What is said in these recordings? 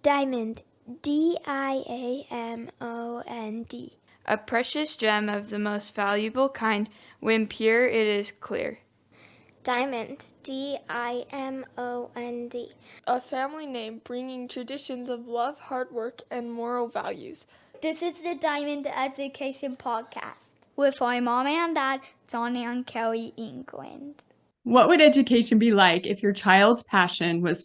Diamond, D-I-A-M-O-N-D. A precious gem of the most valuable kind. When pure, it is clear. Diamond, D-I-M-O-N-D. A family name bringing traditions of love, hard work, and moral values. This is the Diamond Education Podcast with my mom and dad, Johnny and Kelly England. What would education be like if your child's passion was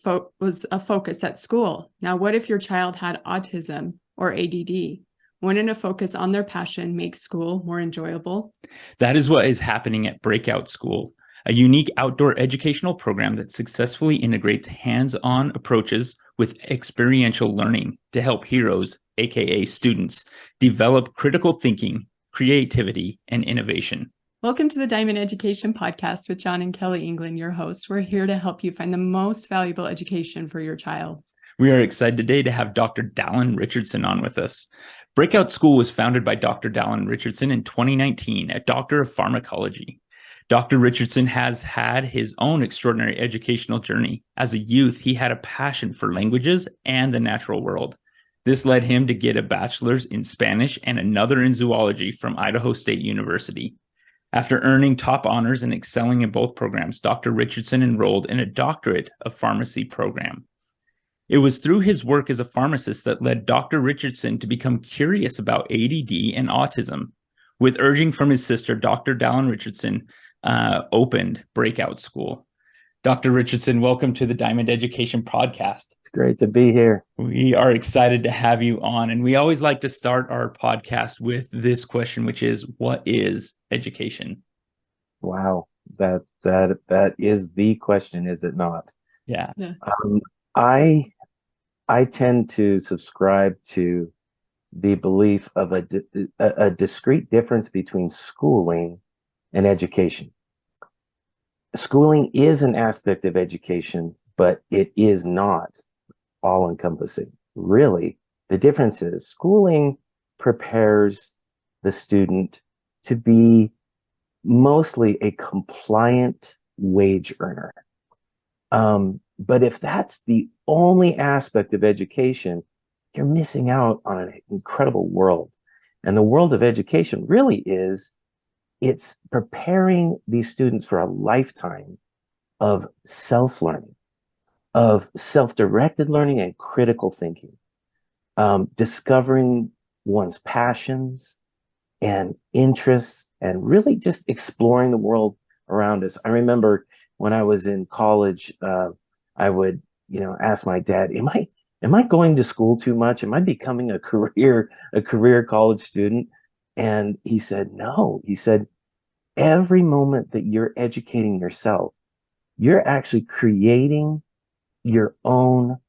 a focus at school? Now, what if your child had autism or ADD? Wouldn't a focus on their passion make school more enjoyable? That is what is happening at BreakOut School, a unique outdoor educational program that successfully integrates hands-on approaches with experiential learning to help heroes, aka students, develop critical thinking, creativity, and innovation. Welcome to the Diamond Education Podcast with John and Kelly England, your hosts. We're here to help you find the most valuable education for your child. We are excited today to have Dr. Dallin Richardson on with us. BreakOut School was founded by Dr. Dallin Richardson in 2019, a doctor of pharmacology. Dr. Richardson has had his own extraordinary educational journey. As a youth, he had a passion for languages and the natural world. This led him to get a bachelor's in Spanish and another in zoology from Idaho State University. After earning top honors and excelling in both programs, Dr. Richardson enrolled in a doctorate of pharmacy program. It was through his work as a pharmacist that led Dr. Richardson to become curious about ADD and autism. With urging from his sister, Dr. Dallin Richardson opened BreakOut School. Dr. Richardson, welcome to the Diamond Education Podcast. It's great to be here. We are excited to have you on, and we always like to start our podcast with this question, which is, what is education? Wow, that is the question, is it not? Yeah. I tend to subscribe to the belief of a discrete difference between schooling and education. Schooling is an aspect of education, but it is not all-encompassing. Really, the difference is schooling prepares the student to be mostly a compliant wage earner. But if that's the only aspect of education, you're missing out on an incredible world. And the world of education really it's preparing these students for a lifetime of self-learning, of self-directed learning and critical thinking, discovering one's passions and interests, and really just exploring the world around us. I remember when I was in college, I would, ask my dad, am I going to school too much? Am I becoming a career college student? And he said, no. He said, every moment that you're educating yourself, you're actually creating your own,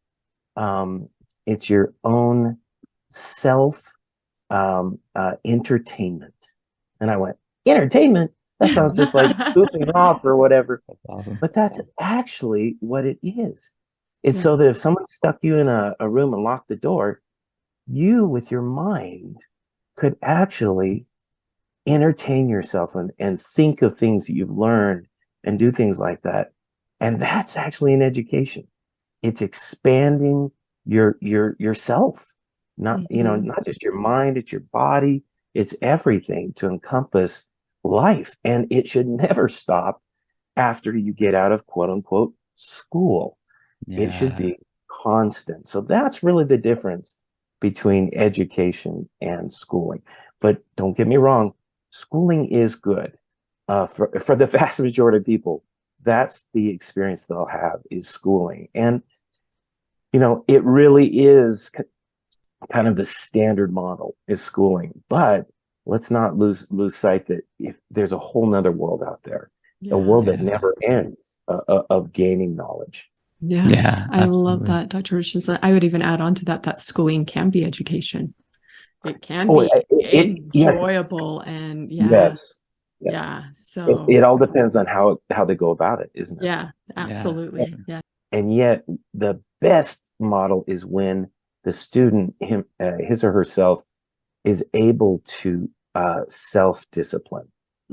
it's your own self entertainment. And I went, entertainment? That sounds just like goofing off or whatever. That's awesome. But that's actually what it is. It's so that if someone stuck you in a room and locked the door, you with your mind could actually entertain yourself and think of things that you've learned and do things like that. And that's actually an education. It's expanding yourself, not just your mind, it's your body, it's everything to encompass life. And it should never stop after you get out of quote unquote school. Yeah. It should be constant. So that's really the difference between education and schooling. But don't get me wrong, schooling is good. For the vast majority of people, that's the experience they'll have, is schooling. And, it really is kind of the standard model is schooling. But let's not lose sight that if there's a whole nother world out there, a world that never ends of gaining knowledge. Yeah, I love that, Dr. Richardson. I would even add on to that schooling can be education. It can be enjoyable and Yes. Yeah. So it all depends on how they go about it, isn't it? Yeah, absolutely. Yeah. And yet the best model is when the student, his or herself, is able to self-discipline,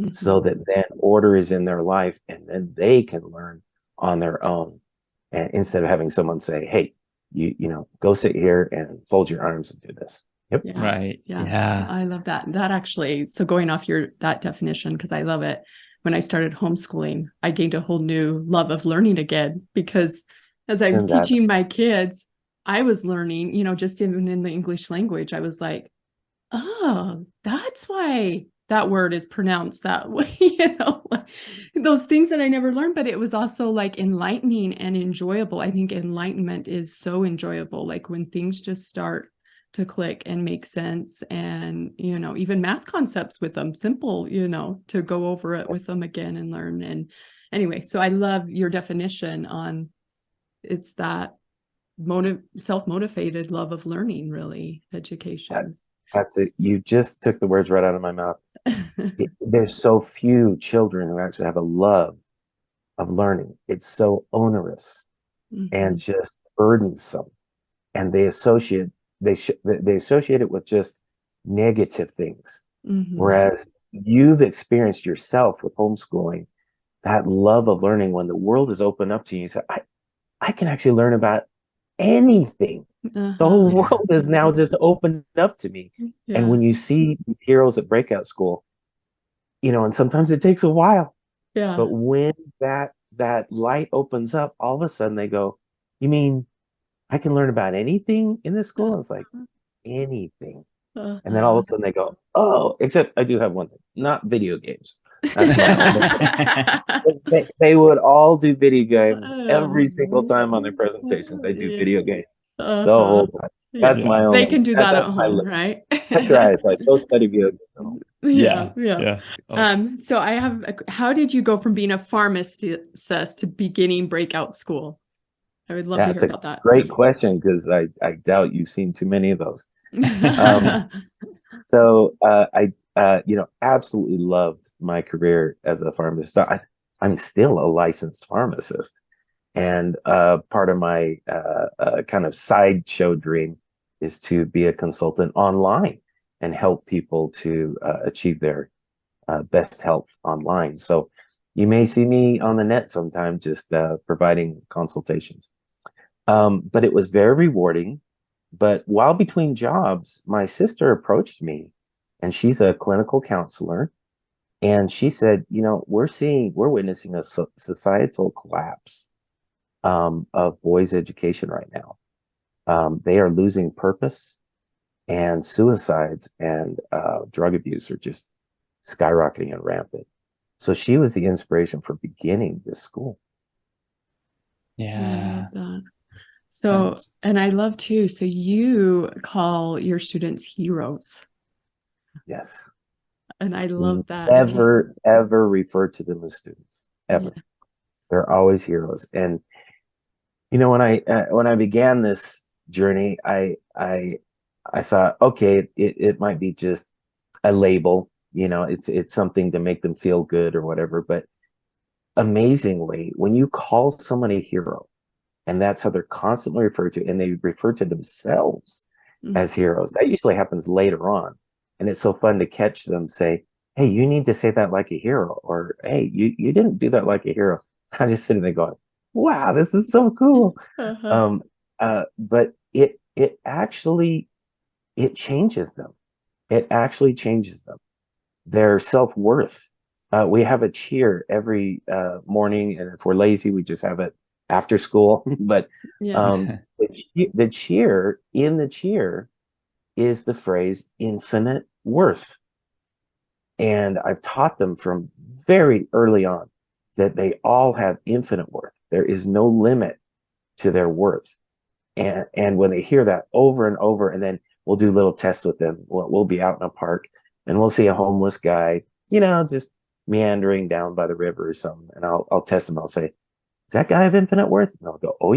so that then order is in their life and then they can learn on their own. And instead of having someone say, hey, go sit here and fold your arms and do this. Yep. Yeah. Right. Yeah. Yeah. I love that. That actually, so going off that definition, because I love it. When I started homeschooling, I gained a whole new love of learning again, because as I was teaching my kids, I was learning, just even in the English language, I was like, oh, that's why that word is pronounced that way, like those things that I never learned, but it was also like enlightening and enjoyable. I think enlightenment is so enjoyable, like when things just start to click and make sense, and even math concepts with them, simple, to go over it with them again and learn. And anyway, so I love your definition on it's that self-motivated love of learning, really, education. That's it. You just took the words right out of my mouth. There's so few children who actually have a love of learning. It's so onerous and just burdensome, and they associate it with just negative things. Whereas you've experienced yourself with homeschooling that love of learning. When the world is open up to you, you say, I can actually learn about anything. The whole world is now just opened up to me. Yeah. And when you see these heroes at BreakOut School, and sometimes it takes a while, Yeah. but when that light opens up, all of a sudden they go, you mean I can learn about anything in this school? It's like anything. And then all of a sudden they go, oh, except I do have one thing, not video games. That's my only. They would all do video games every single time on their presentations. They do video games the whole time. That's my only. They can do that at home, limit. right? That's right. It's like, go study video games. Yeah. Oh. So I have, how did you go from being a pharmacist to beginning BreakOut School? I would love to hear about that. Great question, because I doubt you've seen too many of those. So I absolutely loved my career as a pharmacist. I'm still a licensed pharmacist, and part of my kind of sideshow dream is to be a consultant online and help people to achieve their best health online. So you may see me on the net sometime, just providing consultations. But it was very rewarding. But while between jobs, my sister approached me, and she's a clinical counselor. And she said, we're witnessing a societal collapse of boys' education right now. They are losing purpose, and suicides and drug abuse are just skyrocketing and rampant. So she was the inspiration for beginning this school. Yeah. I love that. So, and I love too, so you call your students heroes. Yes. And I love that. Ever refer to them as students, ever. Yeah. They're always heroes. And, when I began this journey, I thought, okay, it might be just a label, it's something to make them feel good or whatever. But amazingly, when you call someone a hero, and that's how they're constantly referred to, and they refer to themselves as heroes, that usually happens later on. And it's so fun to catch them say, hey, you need to say that like a hero, or hey, you didn't do that like a hero. I'm just sitting there going, wow, this is so cool. But it actually changes them. It actually changes them. Their self-worth. We have a cheer every morning, and if we're lazy, we just have it after school. But the cheer is the phrase infinite worth. And I've taught them from very early on that they all have infinite worth. There is no limit to their worth. And when they hear that over and over, and then we'll do little tests with them. We'll be out in a park, and we'll see a homeless guy, just meandering down by the river or something. And I'll test him. I'll say, is that guy of infinite worth? And they'll go, oh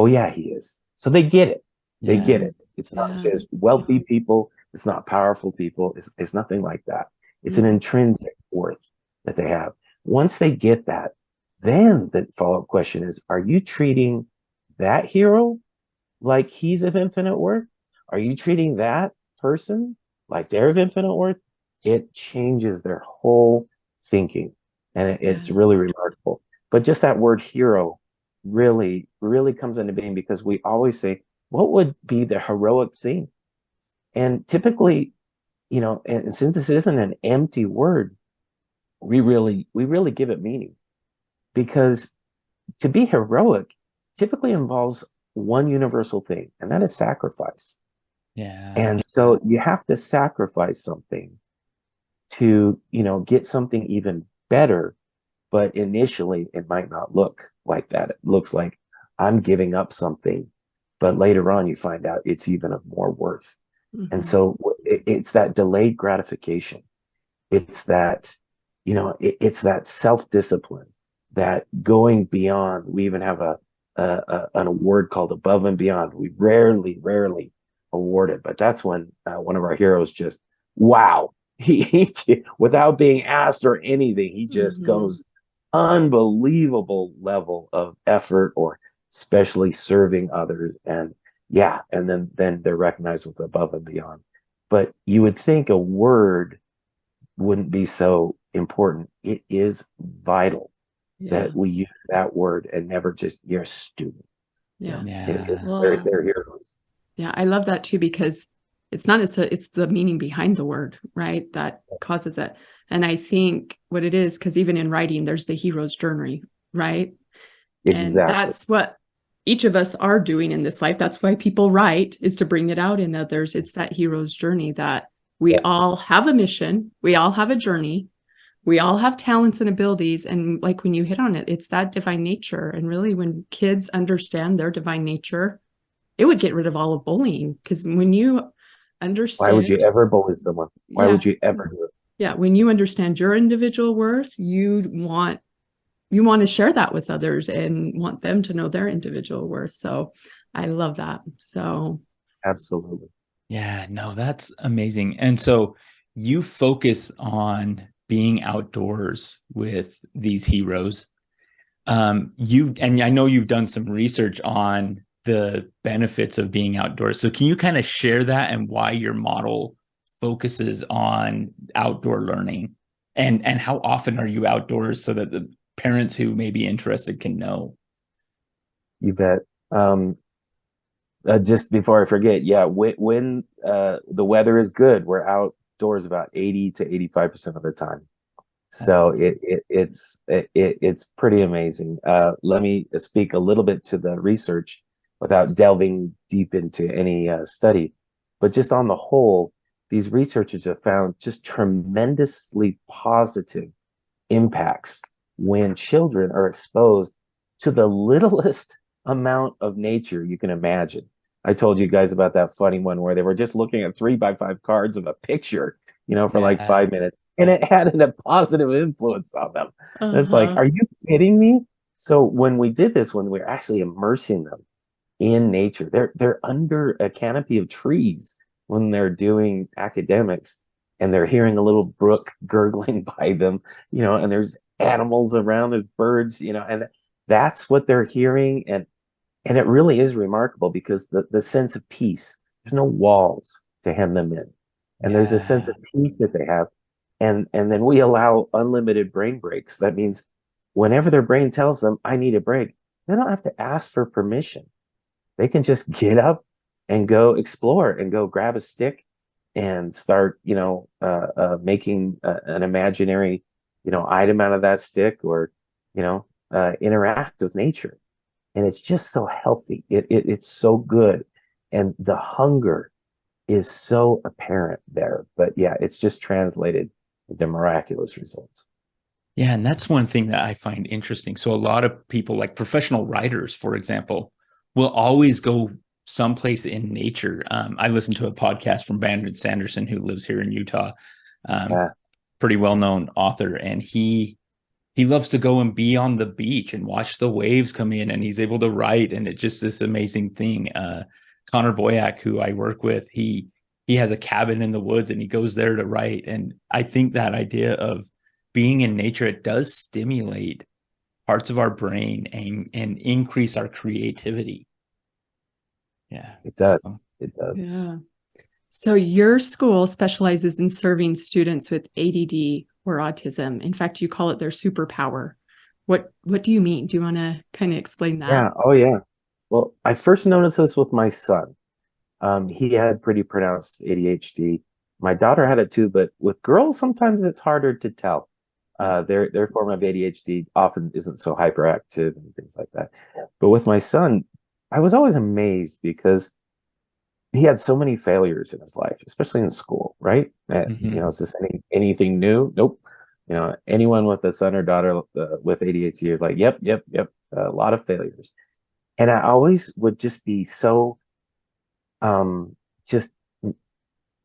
yeah, he is. So they get it. They get it. It's not just wealthy people. It's not powerful people. It's nothing like that. It's an intrinsic worth that they have. Once they get that, then the follow-up question is, are you treating that hero like he's of infinite worth? Are you treating that person like they're of infinite worth? It changes their whole thinking. And it's really remarkable. But just that word hero really, really comes into being because we always say, what would be the heroic thing? And typically, and since this isn't an empty word, we really give it meaning, because to be heroic typically involves one universal thing, and that is sacrifice. Yeah. And so you have to sacrifice something to, get something even better. But initially, it might not look like that. It looks like I'm giving up something, but later on, you find out it's even of more worth. Mhm. And so it's that delayed gratification. It's that, it's that self-discipline, that going beyond. We even have an award called Above and Beyond. We rarely award it, but that's when one of our heroes just, wow, he without being asked or anything, he just Mhm. goes unbelievable level of effort, or especially serving others. And yeah, and then they're recognized with Above and Beyond. But you would think a word wouldn't be so important. It is vital Yeah. that we use that word and never just, you're a student. Yeah. Yeah. They're heroes. Yeah, I love that too, because it's not it's the meaning behind the word, right? That causes it. And I think what it is, because even in writing, there's the hero's journey, right? And Exactly. that's what each of us are doing in this life. That's why people write, is to bring it out in others. It's that hero's journey, that we Yes. all have a mission. We all have a journey. We all have talents and abilities. And like when you hit on it, it's that divine nature. And really, when kids understand their divine nature, it would get rid of all of bullying. Because when you understand, Why would you ever bully someone? Why would you ever do it? Yeah, when you understand your individual worth, you want to share that with others and want them to know their individual worth. So I love that. So Absolutely. Yeah, no, that's amazing. And so you focus on being outdoors with these heroes. And I know you've done some research on the benefits of being outdoors. So can you kind of share that and why your model focuses on outdoor learning? And how often are you outdoors, so that the parents who may be interested can know? You bet. Just before I forget, yeah, when the weather is good, we're outdoors about 80 to 85% of the time. So awesome. it's pretty amazing. Let me speak a little bit to the research without delving deep into any study, but just on the whole, these researchers have found just tremendously positive impacts when children are exposed to the littlest amount of nature you can imagine. I told you guys about that funny one where they were just looking at 3x5 cards of a picture, for like Yeah. 5 minutes, and it had a positive influence on them. And it's like, Uh-huh. are you kidding me? So when we did this, when we were actually immersing them in nature, they're under a canopy of trees when they're doing academics, and they're hearing a little brook gurgling by them, and there's animals around, there's birds, and that's what they're hearing. And it really is remarkable, because the sense of peace, there's no walls to hem them in. And there's a sense Yeah. of peace that they have. And then we allow unlimited brain breaks. That means whenever their brain tells them, I need a break, they don't have to ask for permission. They can just get up and go explore, and go grab a stick and start, making an imaginary, item out of that stick, or, interact with nature. And it's just so healthy. It's so good. And the hunger is so apparent there. But yeah, it's just translated into miraculous results. Yeah, and that's one thing that I find interesting. So a lot of people, like professional writers, for example, will always go someplace in nature. I listened to a podcast from Brandon Sanderson, who lives here in Utah, Yeah. pretty well-known author, and he loves to go and be on the beach and watch the waves come in, and he's able to write, and it's just this amazing thing. Connor Boyack, who I work with, he has a cabin in the woods, and he goes there to write. And I think that idea of being in nature, it does stimulate parts of our brain and increase our creativity. Yeah, It does. So, It does. Yeah. So your school specializes in serving students with ADD or autism. In fact, you call it their superpower. What do you mean? Do you want to kind of explain that? Yeah. Oh, yeah. Well, I first noticed this with my son. He had pretty pronounced ADHD. My daughter had it too, but with girls, sometimes it's harder to tell. Their form of ADHD often isn't so hyperactive and things like that. But with my son, I was always amazed because he had so many failures in his life, especially in school, right? Is this anything new? Nope. Anyone with a son or daughter with ADHD is like, yep, a lot of failures. And I always would just be so um, just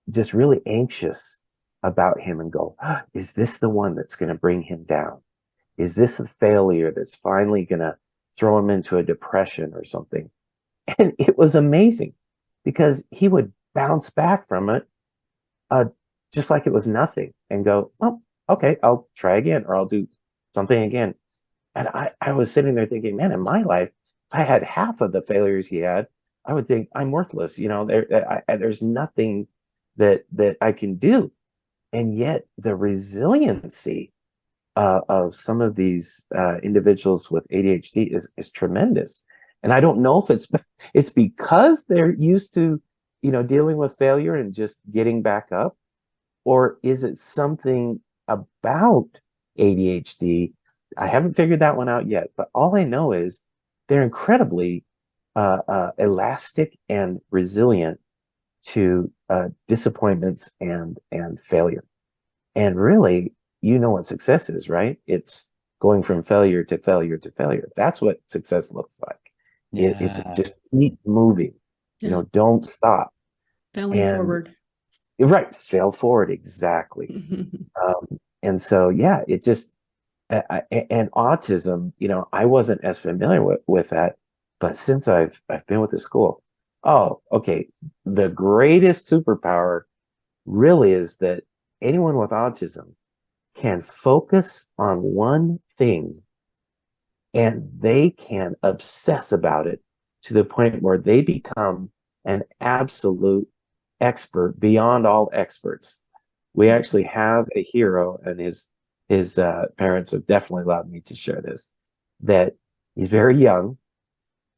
just really anxious about him and go, is this the one that's going to bring him down? Is this a failure that's finally going to throw him into a depression or something? And it was amazing because he would bounce back from it just like it was nothing and go, oh, okay, I'll try again or I'll do something again. And I was sitting there thinking, man, in my life, if I had half of the failures he had, I would think I'm worthless. There's nothing that I can do. And yet the resiliency of some of these individuals with ADHD is tremendous. And I don't know if it's because they're used to, dealing with failure and just getting back up, or is it something about ADHD? I haven't figured that one out yet, but all I know is they're incredibly elastic and resilient to disappointments and failure. And really, what success is, right? It's going from failure to failure to failure. That's what success looks like. It's just keep moving, don't stop. Failing forward. Right, fail forward, exactly. And so, yeah, it just, and autism, I wasn't as familiar with that, but since I've been with the school, oh, okay, the greatest superpower really is that anyone with autism can focus on one thing and they can obsess about it to the point where they become an absolute expert beyond all experts. We actually have a hero, and his parents have definitely allowed me to share this, that he's very young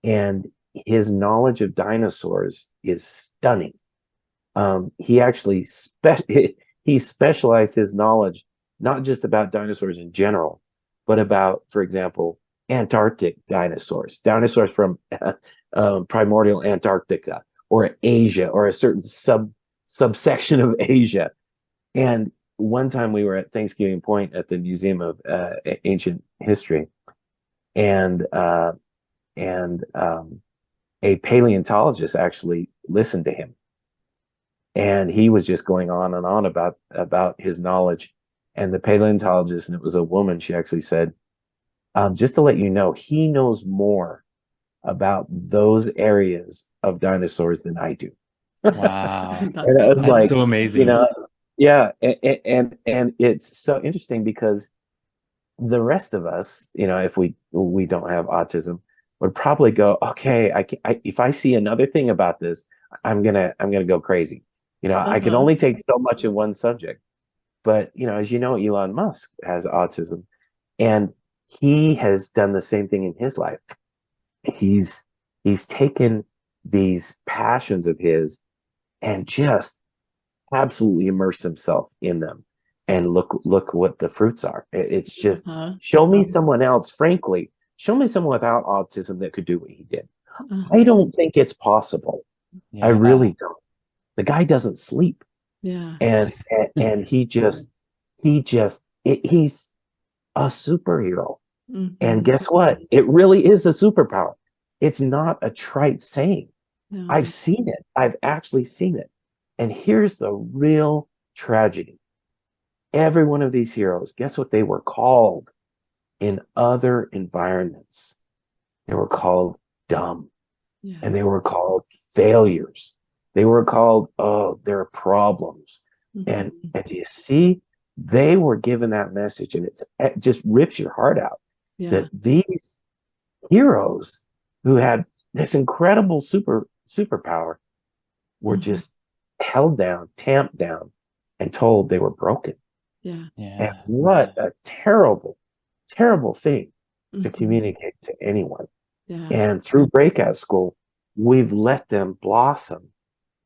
and his knowledge of dinosaurs is stunning. He actually he specialized his knowledge not just about dinosaurs in general, but about, for example, Antarctic dinosaurs from primordial Antarctica or Asia or a certain subsection of Asia. And one time we were at Thanksgiving Point at the Museum of Ancient History, and a paleontologist actually listened to him, and he was just going on and on about his knowledge. And the paleontologist, and it was a woman, she actually said, just to let you know, he knows more about those areas of dinosaurs than I do. Wow. And I was That's like, so amazing. Yeah, and it's so interesting because the rest of us, if we don't have autism, would probably go, okay, if I see another thing about this, I'm gonna go crazy. I can only take so much in one subject. But as you know, Elon Musk has autism, and he has done the same thing in his life. He's taken these passions of his and just absolutely immersed himself in them. And look what the fruits are. It's just show me someone else, frankly, show me someone without autism that could do what he did. I don't think it's possible. Yeah. I really don't. The guy doesn't sleep. Yeah. And he's a superhero. Mm-hmm. And guess what? It really is a superpower. It's not a trite saying. No. I've seen it. I've actually seen it. And here's the real tragedy. Every one of these heroes, guess what they were called in other environments? They were called dumb. Yeah. And they were called failures. They were called, there are problems. Mm-hmm. And do you see, they were given that message, and it just rips your heart out. Yeah. That these heroes who had this incredible superpower were just held down, tamped down, and told they were broken. Yeah. And what a terrible, terrible thing to Mhm. communicate to anyone. Yeah. And through Breakout School, we've let them blossom,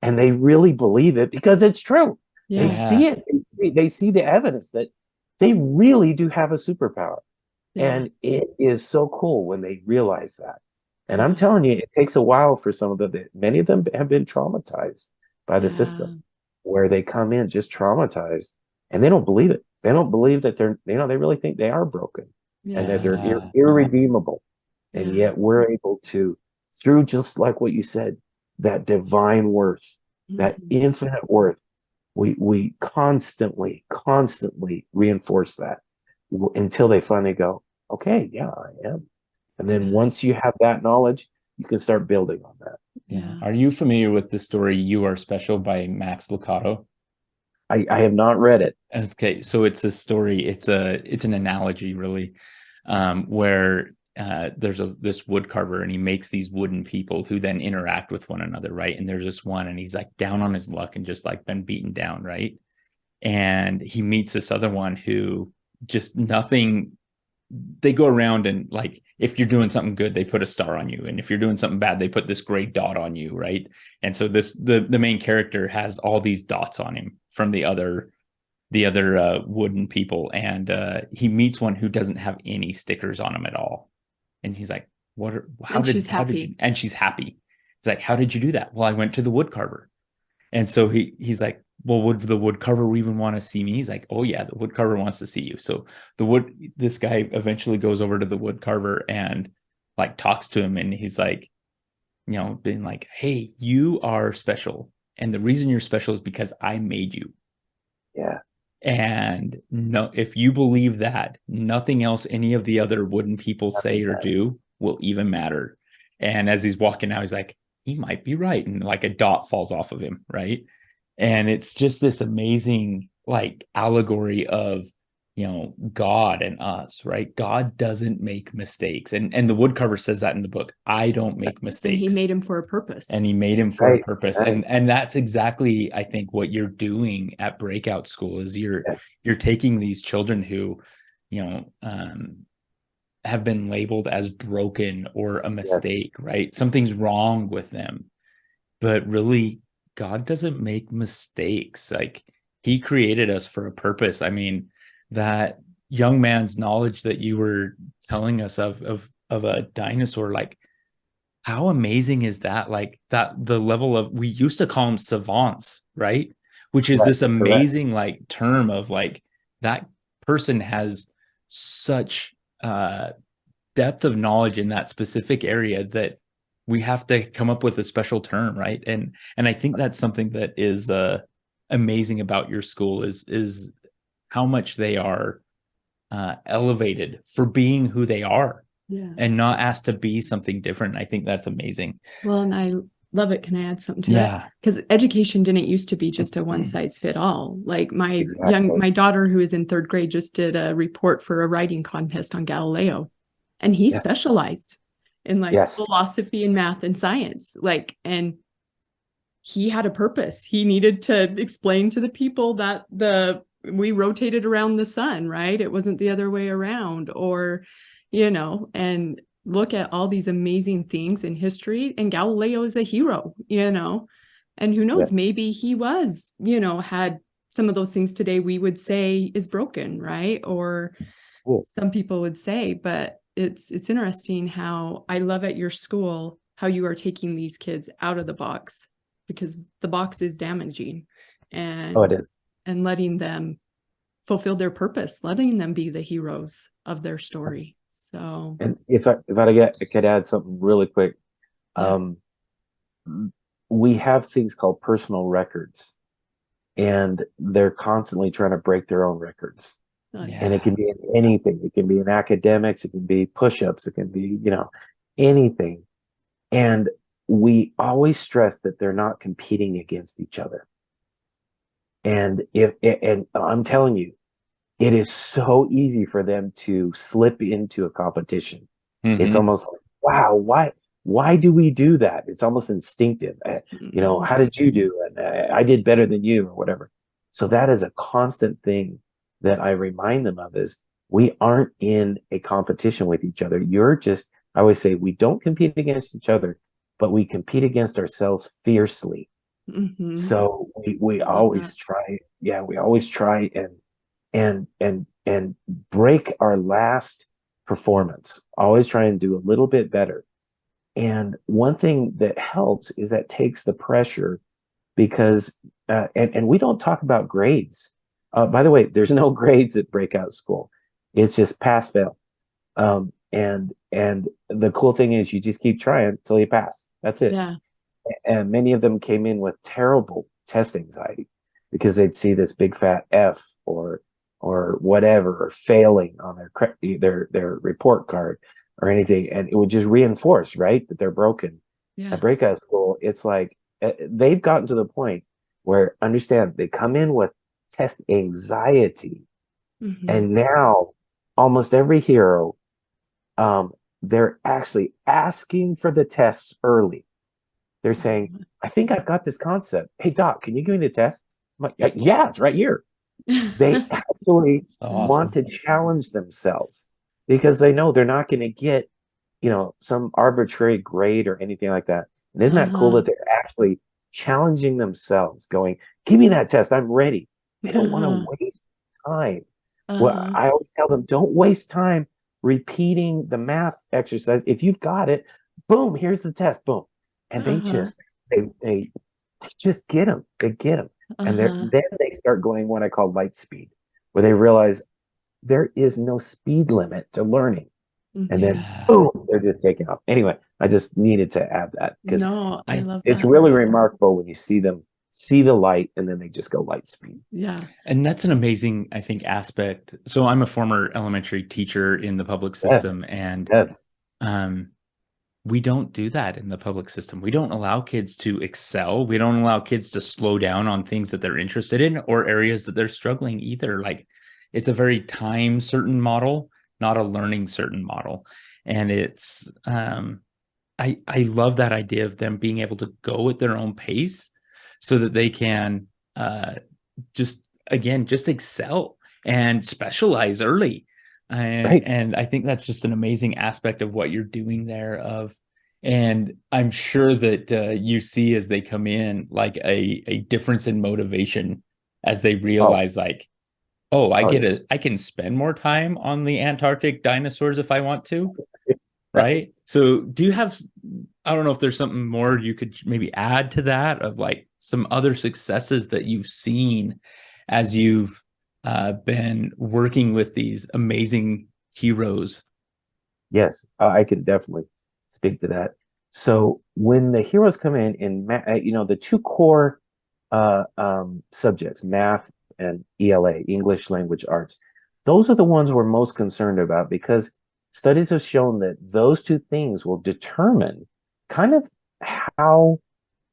and they really believe it because it's true. They Yeah. see it. They see the evidence that they really do have a superpower. Yeah. And it is so cool when they realize that. And I'm Yeah. telling you, it takes a while for some of them. Many of them have been traumatized by the Yeah. system, where they come in just traumatized, and they don't believe it. They don't believe that they really think they are broken and that they're Yeah. irredeemable. And Yeah. yet we're able to, through just like what you said, that divine worth, that Mhm. infinite worth, we constantly reinforce that until they finally go, okay, yeah, I am. And then Yeah. once you have that knowledge, you can start building on that. Yeah. Yeah. Are you familiar with the story "You Are Special" by Max Lucado? I have not read it. Okay, so it's a story. It's an analogy, really, where there's this wood carver, and he makes these wooden people who then interact with one another, right? And there's this one, and he's like down on his luck and just like been beaten down, right? And he meets this other one who just nothing. They go around and like, if you're doing something good, they put a star on you, and if you're doing something bad, they put this gray dot on you, right? And so the main character has all these dots on him from the other wooden people, and he meets one who doesn't have any stickers on him at all, and he's like, And she's how did happy. you, and she's happy. He's like, how did you do that? Well, I went to the wood carver. And so he's like, well, would the wood carver even want to see me? He's like, oh yeah, the wood carver wants to see you. So this guy eventually goes over to the wood carver and like talks to him, and he's like, being like, hey, you are special, and the reason you're special is because I made you. Yeah. And no, if you believe that, nothing else any of the other wooden people say or do will even matter. And as he's walking out, he's like, he might be right. And like a dot falls off of him, right? And it's just this amazing like allegory of, God and us, right? God doesn't make mistakes. And the woodcarver says that in the book. I don't make And he mistakes. made him for a purpose. And he made him for Right, a purpose. right. And that's exactly, I think, what you're doing at Breakout School is you're taking these children who, have been labeled as broken or a mistake, right? Something's wrong with them. But really, God doesn't make mistakes. Like, he created us for a purpose. I mean, that young man's knowledge that you were telling us of a dinosaur, like, how amazing is that? Like, that the level of, we used to call them savants, right? Which is this amazing like term of like, that person has such depth of knowledge in that specific area that we have to come up with a special term, right? And I think that's something that is amazing about your school is how much they are elevated for being who they are. Yeah. And not asked to be something different. I think that's amazing. Well, and I love it. Can I add something to Yeah. that? Because education didn't used to be just a one size fit all. Like my daughter who is in third grade just did a report for a writing contest on Galileo, and he specialized in like philosophy and math and science. Like, and he had a purpose. He needed to explain to the people that we rotated around the sun, right? It wasn't the other way around, or and look at all these amazing things in history, and Galileo is a hero, and who knows, maybe he was, had some of those things today we would say is broken, right? Or some people would say, but it's interesting how I love at your school how you are taking these kids out of the box, because the box is damaging, and it is. And letting them fulfill their purpose, letting them be the heroes of their story. So, and if I could add something really quick, we have things called personal records, and they're constantly trying to break their own records. And it can be in anything. It can be in academics. It can be push-ups. It can be, anything. And we always stress that they're not competing against each other. And and I'm telling you, it is so easy for them to slip into a competition. It's almost like, wow, why do we do that? It's almost instinctive. How did you do? And I did better than you, or whatever. So that is a constant thing that I remind them of, is we aren't in a competition with each other. I always say, we don't compete against each other, but we compete against ourselves fiercely. Mm-hmm. So we always try, we always try and break our last performance, always try and do a little bit better. And one thing that helps is that takes the pressure, because and we don't talk about grades. By the way, there's no grades at Breakout School. It's just pass fail. And the cool thing is you just keep trying until you pass. That's it. Yeah. And many of them came in with terrible test anxiety because they'd see this big fat F or whatever, or failing on their report card or anything, and it would just reinforce, right, that they're broken. Yeah. At Breakout School, it's like they've gotten to the point where, understand, they come in with test anxiety, Mm-hmm. and now almost every hero, they're actually asking for the tests early. They're saying, I think I've got this concept. Hey, Doc, can you give me the test? I'm like, yeah, it's right here. They actually want to challenge themselves because they know they're not going to get, some arbitrary grade or anything like that. And isn't that cool that they're actually challenging themselves, going, give me that test, I'm ready. They don't want to waste time. Well, I always tell them, don't waste time repeating the math exercise. If you've got it, boom, here's the test, boom. And they just get them. They get them. And then they start going what I call light speed, where they realize there is no speed limit to learning. And then boom, they're just taking off. Anyway, I just needed to add that because I love it's that. really remarkable when you see them see the light and then they just go light speed. Yeah. And that's an amazing, I think, aspect. So I'm a former elementary teacher in the public system, and we don't do that in the public system. We don't allow kids to excel. We don't allow kids to slow down on things that they're interested in or areas that they're struggling either. Like, it's a very time certain model, not a learning certain model. And it's, I love that idea of them being able to go at their own pace so that they can just excel and specialize early. And I think that's just an amazing aspect of what you're doing there. And I'm sure that you see as they come in, like a difference in motivation as they realize, I can spend more time on the Antarctic dinosaurs if I want to. Right. So do you have, I don't know if there's something more you could maybe add to that, of like some other successes that you've seen as you've been working with these amazing heroes? Yes, I can definitely speak to that. So when the heroes come in the two core subjects, math and ELA, English Language Arts, those are the ones we're most concerned about, because studies have shown that those two things will determine kind of how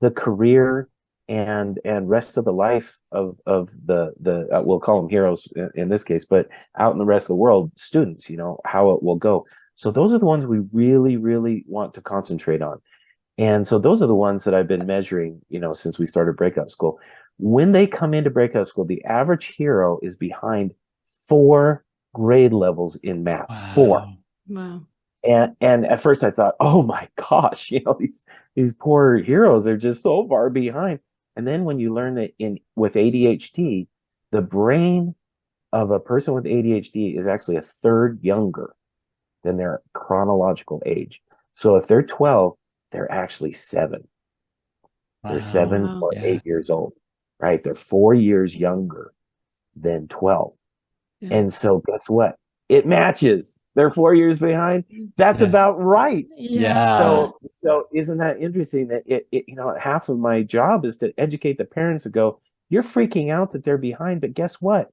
the career and rest of the life of the we'll call them heroes in this case, but out in the rest of the world, students, how it will go. So those are the ones we really, really want to concentrate on. And so those are the ones that I've been measuring, since we started Breakout School. When they come into Breakout School, the average hero is behind 4 grade levels in math. Wow. 4. Wow. And at first I thought, oh my gosh, these poor heroes are just so far behind. And then when you learn that with ADHD, the brain of a person with ADHD is actually a third younger than their chronological age. So if they're 12, they're actually 7. They're 7 or 8 years old, right? They're 4 years younger than 12. Yeah. And so guess what? It matches. They're 4 years behind. That's about right. Yeah. So isn't that interesting that it half of my job is to educate the parents and go, you're freaking out that they're behind, but guess what?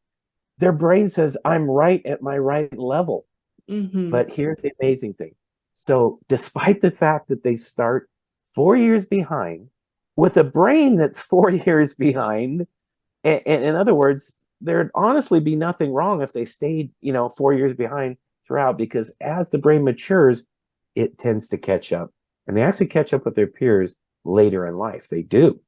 Their brain says I'm right at my right level. Mm-hmm. But here's the amazing thing. So despite the fact that they start 4 years behind with a brain that's 4 years behind, and in other words, there'd honestly be nothing wrong if they stayed, 4 years behind throughout, because as the brain matures, it tends to catch up, and they actually catch up with their peers later in life. They do.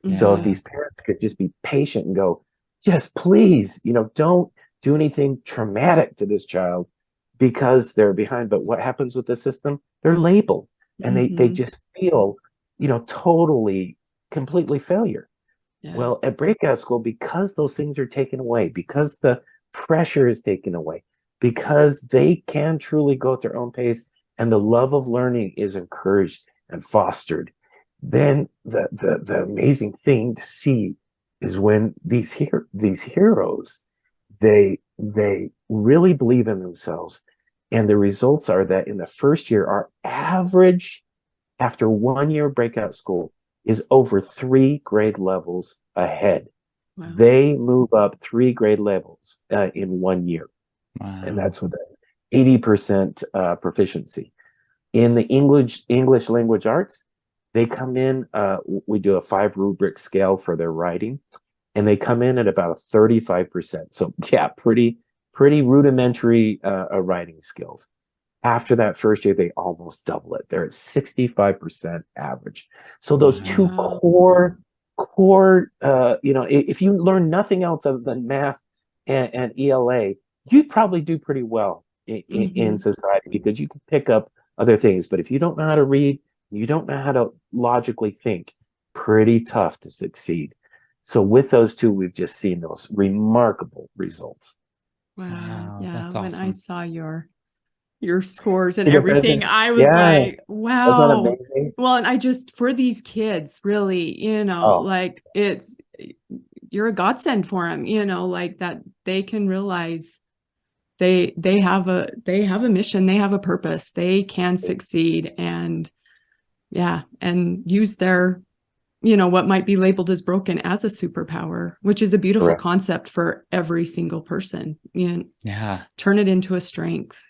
Yeah. So if these parents could just be patient and go, just please, don't do anything traumatic to this child because they're behind. But what happens with the system? They're labeled, and they just feel, totally, completely failure. Yeah. Well, at Breakout School, because those things are taken away, because the pressure is taken away, because they can truly go at their own pace, and the love of learning is encouraged and fostered, then the amazing thing to see is when these heroes, they really believe in themselves, and the results are that in the first year, our average after 1 year of Breakout School is over 3 grade levels ahead. Wow. They move up 3 grade levels in 1 year. Wow. And that's with 80% proficiency. In the English language arts, they come in, we do a 5 rubric scale for their writing, and they come in at about a 35%. So yeah, pretty rudimentary writing skills. After that first year, they almost double it. They're at 65% average. So those two core, if you learn nothing else other than math and ELA, you'd probably do pretty well in society, because you can pick up other things. But if you don't know how to read, you don't know how to logically think, pretty tough to succeed. So with those two, we've just seen those remarkable results. Wow. Yeah. That's When awesome. I saw your scores and everything, I was like, wow. That's not amazing. Well, and I just, for these kids, really, like you're a godsend for them, like that they can realize they have a mission, they have a purpose, they can succeed, and use their, what might be labeled as broken as a superpower, which is a beautiful concept for every single person. Yeah. Turn it into a strength,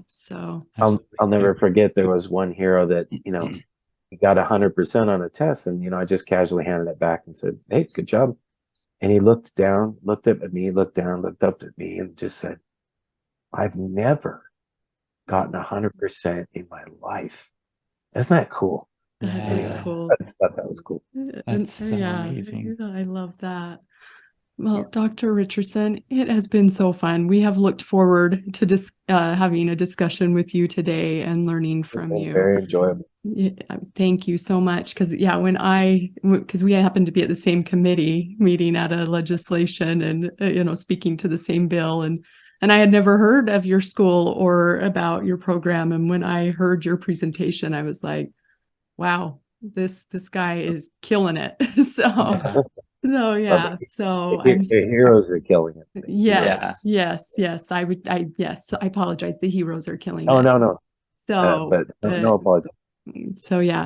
so. I'll never forget, there was one hero that, he got 100% on a test, and, I just casually handed it back and said, "Hey, good job." And he looked down, looked up at me, looked down, looked up at me, and just said, "I've never gotten 100% in my life." Isn't that cool? That is cool. I thought that was cool. That's so amazing. I love that. Well, Dr. Richardson, it has been so fun. We have looked forward to having a discussion with you today and learning from you. Very enjoyable. Yeah, thank you so much. Because we happened to be at the same committee meeting at a legislation, and speaking to the same bill, and I had never heard of your school or about your program. And when I heard your presentation, I was like, wow, this guy is killing it. So The heroes are killing it. Yes. I apologize. The heroes are killing it. Oh, no. So, but no apologies.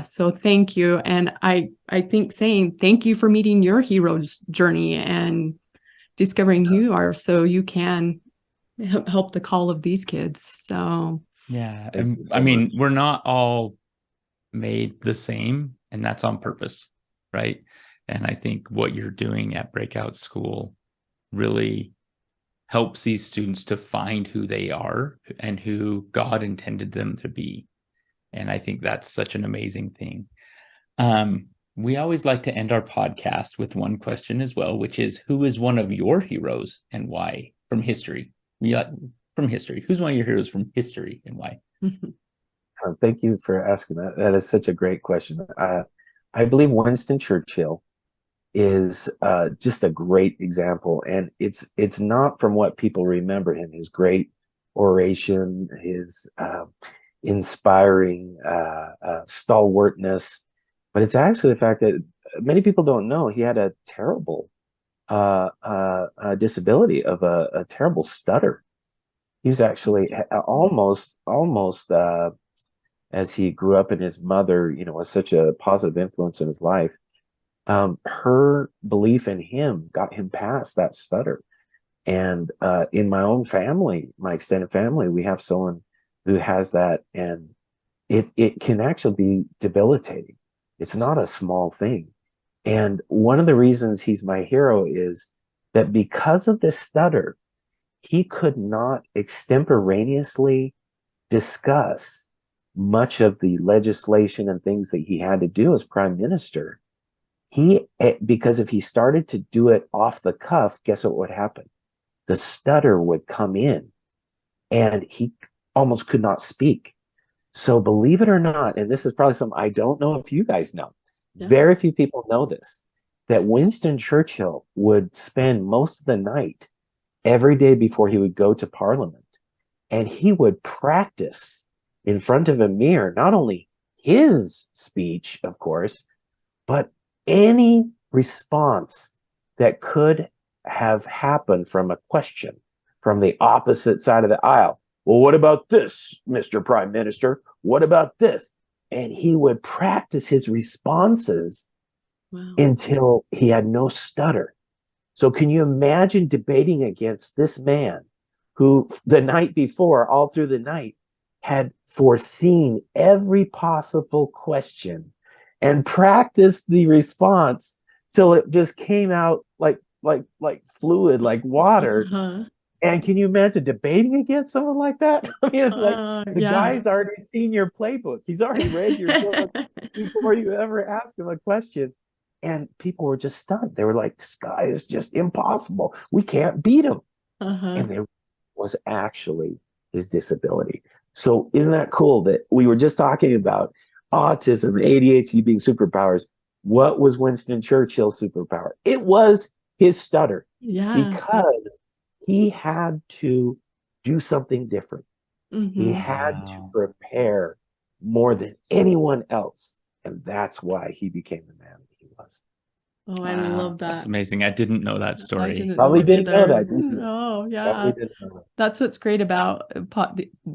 So thank you. And I think saying thank you for meeting your hero's journey and discovering who you are, so you can help the call of these kids. So yeah, and I mean, we're not all made the same, and that's on purpose, right? And I think what you're doing at Breakout School really helps these students to find who they are and who God intended them to be. And I think that's such an amazing thing. We always like to end our podcast with one question as well, which is, who is one of your heroes and why? From history. From history. Who's one of your heroes from history and why? Thank you for asking that. That is such a great question. I believe Winston Churchill is just a great example, and it's not from what people remember him, his great oration, his inspiring stalwartness, but it's actually the fact that many people don't know he had a terrible disability of a terrible stutter. He was actually almost as he grew up, and his mother, was such a positive influence in his life. Her belief in him got him past that stutter. And in my own family, my extended family, we have someone who has that, and it can actually be debilitating. It's not a small thing. And one of the reasons he's my hero is that because of this stutter, he could not extemporaneously discuss much of the legislation and things that he had to do as prime minister. Because if he started to do it off the cuff, guess what would happen? the stutter would come in and he almost could not speak. So believe it or not, and this is probably something I don't know if you guys know, very few people know this, that Winston Churchill would spend most of the night every day before he would go to Parliament, and he would practice in front of a mirror, not only his speech, of course, but any response that could have happened from a question from the opposite side of the aisle. Well, what about this, Mr. Prime Minister? What about this? And he would practice his responses until he had no stutter. So can you imagine debating against this man who the night before, all through the night, had foreseen every possible question and practiced the response till it just came out like fluid, like water. And can you imagine debating against someone like that? I mean, it's like the guy's already seen your playbook. He's already read your book before you ever ask him a question. And people were just stunned. They were like, this guy is just impossible. We can't beat him. And there was actually his disability. So isn't that cool that we were just talking about autism, ADHD being superpowers? What was Winston Churchill's superpower? It was his stutter. Because he had to do something different. He had to prepare more than anyone else. And that's why he became the man that he was. Oh, I love that. That's amazing. I didn't know that story. Probably didn't know that, did you? Oh, yeah. Probably didn't know that. That's what's great about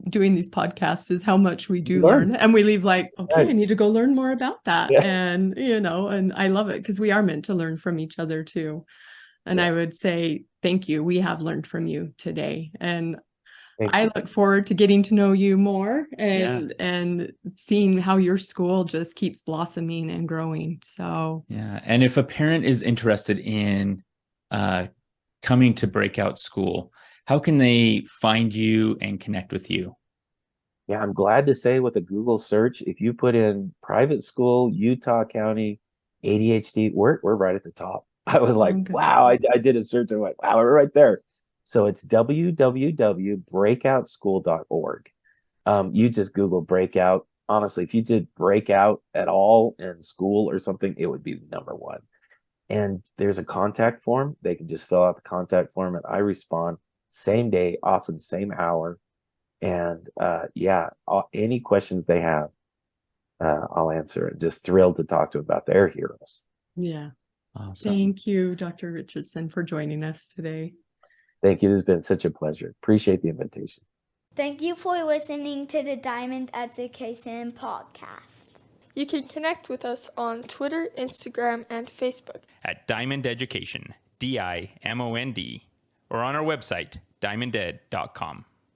doing these podcasts is how much we do learn. And we leave like, okay, I need to go learn more about that. And, and I love it because we are meant to learn from each other too. And I would say, thank you. We have learned from you today. And I look forward to getting to know you more and seeing how your school just keeps blossoming and growing. So, yeah. And if a parent is interested in coming to BreakOut School, how can they find you and connect with you? Yeah, I'm glad to say with a Google search, if you put in private school, Utah County, ADHD, we're right at the top. I was like, wow, I did a search and went, wow, we're right there. So it's www.breakoutschool.org. You just Google BreakOut. Honestly, if you did BreakOut at all in school or something, it would be number one. And there's a contact form. They can just fill out the contact form and I respond same day, often same hour. And any questions they have, I'll answer it. Just thrilled to talk to them about their heroes. Yeah. Awesome. Thank you, Dr. Richardson, for joining us today. Thank you. This has been such a pleasure. Appreciate the invitation. Thank you for listening to the Diamond Education Podcast. You can connect with us on Twitter, Instagram, and Facebook at Diamond Education, DIMOND, or on our website, diamonded.com.